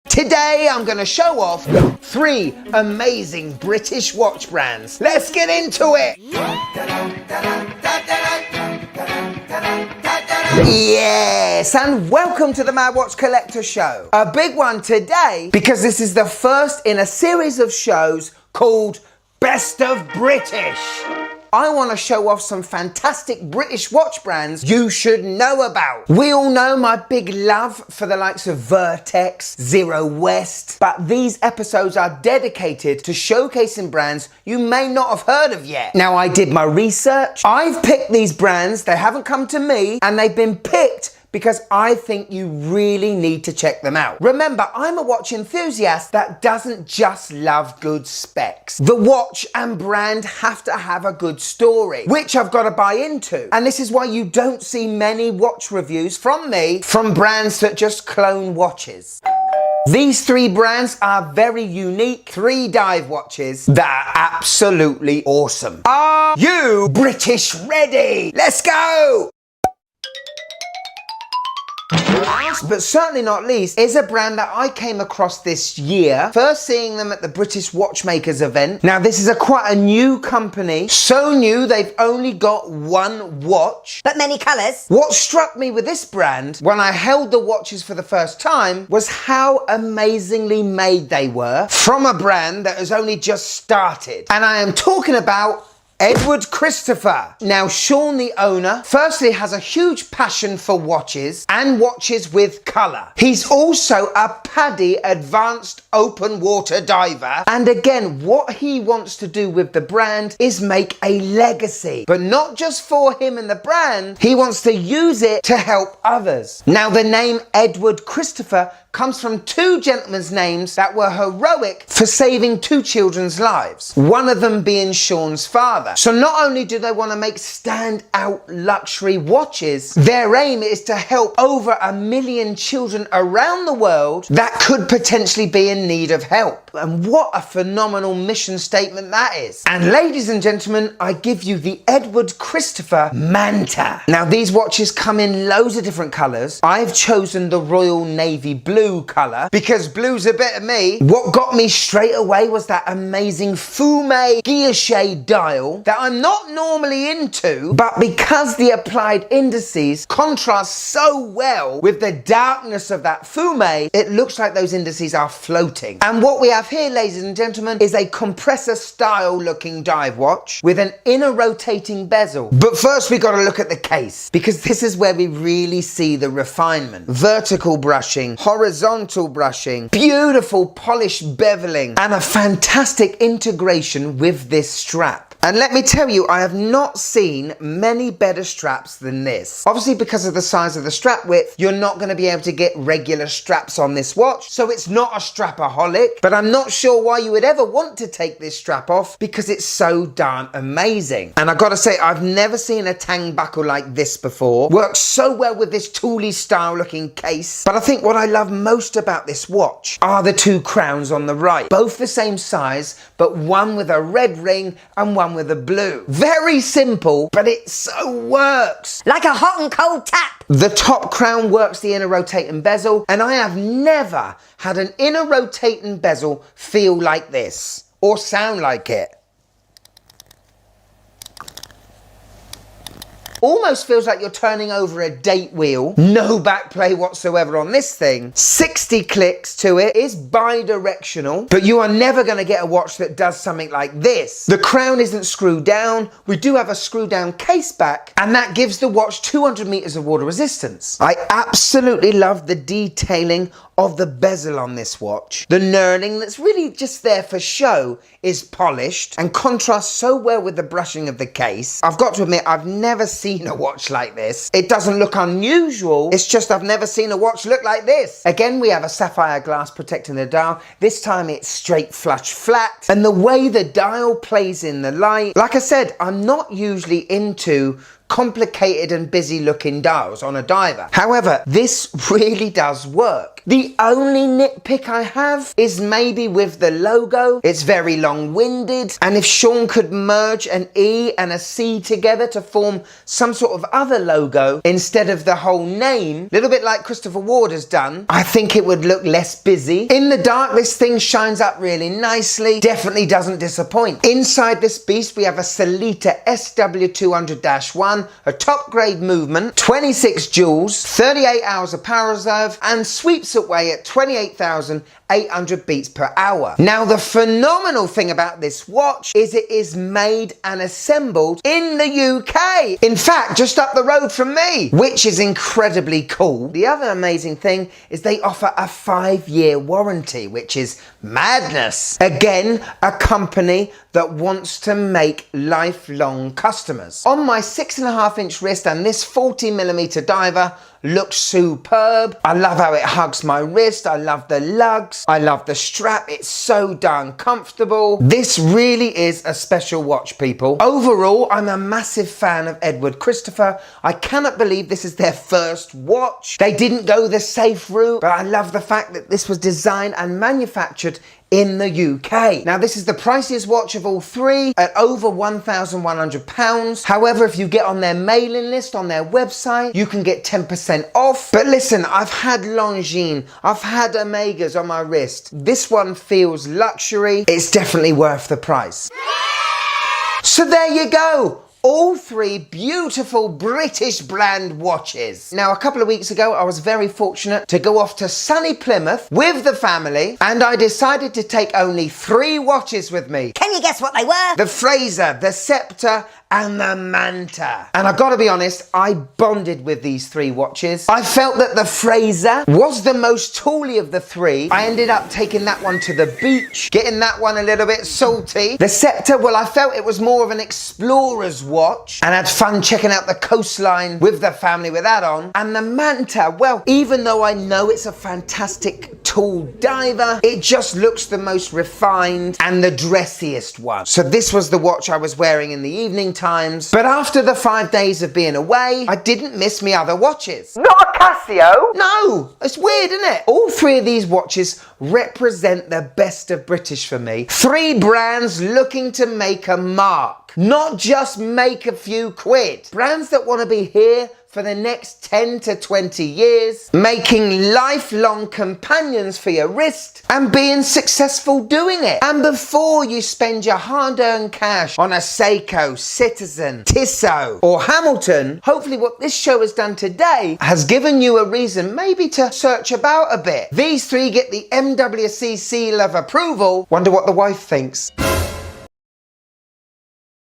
Today I'm going to show off 3 amazing British watch brands. Let's get into it! Yes, and welcome to the Mad Watch Collector Show. A big one today because this is the first in a series of shows called Best of British. I want to show off some fantastic British watch brands you should know about. We all know my big love for the likes of Vertex, Zero West, but these episodes are dedicated to showcasing brands you may not have heard of yet. Now, I did my research. I've picked these brands. They haven't come to me, and they've been picked because I think you really need to check them out. Remember, I'm a watch enthusiast that doesn't just love good specs. The watch and brand have to have a good story, which I've got to buy into. And this is why you don't see many watch reviews from me from brands that just clone watches. These 3 brands are very unique 3 dive watches that are absolutely awesome. Are you British ready? Let's go! Last but certainly not least is a brand that I came across this year, first seeing them at the British Watchmakers event. Now this is quite a new company, so new they've only got 1 watch, but many colours. What struck me with this brand when I held the watches for the first time was how amazingly made they were from a brand that has only just started. And I am talking about Edward Christopher. Now, Sean, the owner, firstly has a huge passion for watches and watches with colour. He's also a PADI advanced open water diver. And again, what he wants to do with the brand is make a legacy, but not just for him and the brand. He wants to use it to help others. Now, the name Edward Christopher comes from 2 gentlemen's names that were heroic for saving 2 children's lives, one of them being Sean's father. So not only do they want to make stand-out luxury watches, their aim is to help over 1 million children around the world that could potentially be in need of help. And what a phenomenal mission statement that is. And ladies and gentlemen, I give you the Edward Christopher Manta. Now these watches come in loads of different colours. I've chosen the Royal Navy blue colour because blue's a bit of me. What got me straight away was that amazing Fume guilloche dial that I'm not normally into, but because the applied indices contrast so well with the darkness of that Fume, it looks like those indices are floating. And what we have here, ladies and gentlemen, is a compressor style looking dive watch with an inner rotating bezel. But first we got to look at the case, because this is where we really see the refinement. Vertical brushing, horizontal brushing, beautiful polished beveling, and a fantastic integration with this strap. And let me tell you, I have not seen many better straps than this. Obviously, because of the size of the strap width, you're not going to be able to get regular straps on this watch, so it's not a strapaholic, but I'm not sure why you would ever want to take this strap off because it's so darn amazing. And I've got to say, I've never seen a tang buckle like this before. Works so well with this Thule style looking case. But I think what I love most about this watch are the 2 crowns on the right. Both the same size, but one with a red ring and one with a blue. Very simple, but it so works. Like a hot and cold tap. The top crown works the inner rotating bezel, and I have never had an inner rotating bezel feel like this or sound like it. Almost feels like you're turning over a date wheel. No backplay whatsoever on this thing. 60 clicks to it. Is bi-directional, but you are never going to get a watch that does something like this. The crown isn't screwed down. We do have a screw down case back, and that gives the watch 200 meters of water resistance. I absolutely love the detailing of the bezel on this watch. The knurling that's really just there for show is polished and contrasts so well with the brushing of the case. I've got to admit, I've never seen a watch like this. It doesn't look unusual, it's just I've never seen a watch look like this. Again, we have a sapphire glass protecting the dial. This time it's straight flush flat, and the way the dial plays in the light. Like I said, I'm not usually into complicated and busy looking dials on a diver. However, this really does work. The only nitpick I have is maybe with the logo. It's very long-winded, and if Sean could merge an E and a C together to form some sort of other logo instead of the whole name, a little bit like Christopher Ward has done, I think it would look less busy. In the dark, this thing shines up really nicely, definitely doesn't disappoint. Inside this beast, we have a Sellita SW200-1, a top grade movement, 26 joules, 38 hours of power reserve, and sweeps away at 28,800 beats per hour. Now, the phenomenal thing about this watch is it is made and assembled in the UK. In fact, just up the road from me, which is incredibly cool. The other amazing thing is they offer a 5-year warranty, which is madness. Again, a company that wants to make lifelong customers. On my 6.5-inch wrist, and this 40mm diver looks superb. I love how it hugs my wrist. I love the lugs. I love the strap. It's so darn comfortable. This really is a special watch, people. Overall, I'm a massive fan of Edward Christopher. I cannot believe this is their first watch. They didn't go the safe route, but I love the fact that this was designed and manufactured in the UK. Now, this is the priciest watch of all three at over £1,100. However, if you get on their mailing list on their website, you can get 10% off. But listen, I've had Longines, I've had Omegas on my wrist. This one feels luxury. It's definitely worth the price. So there you go. All three beautiful British brand watches. Now, a couple of weeks ago, I was very fortunate to go off to sunny Plymouth with the family, and I decided to take only 3 watches with me. Can you guess what they were? The Fraser, the Scepter, and the Manta. And I gotta be honest, I bonded with these 3 watches. I felt that the Fraser was the most tooly of the 3. I ended up taking that one to the beach, getting that one a little bit salty. The Scepter, well, I felt it was more of an explorer's watch and had fun checking out the coastline with the family with that on. And the Manta, well, even though I know it's a fantastic tool diver, it just looks the most refined and the dressiest one. So this was the watch I was wearing in the evening times. But after the 5 days of being away, I didn't miss me other watches. Not a Casio? No, it's weird, isn't it? All 3 of these watches represent the best of British for me. 3 brands looking to make a mark, not just make a few quid. Brands that want to be here for the next 10 to 20 years, making lifelong companions for your wrist and being successful doing it. And before you spend your hard-earned cash on a Seiko, Citizen, Tissot or Hamilton, hopefully what this show has done today has given you a reason maybe to search about a bit. These 3 get the MWC seal of approval. Wonder what the wife thinks.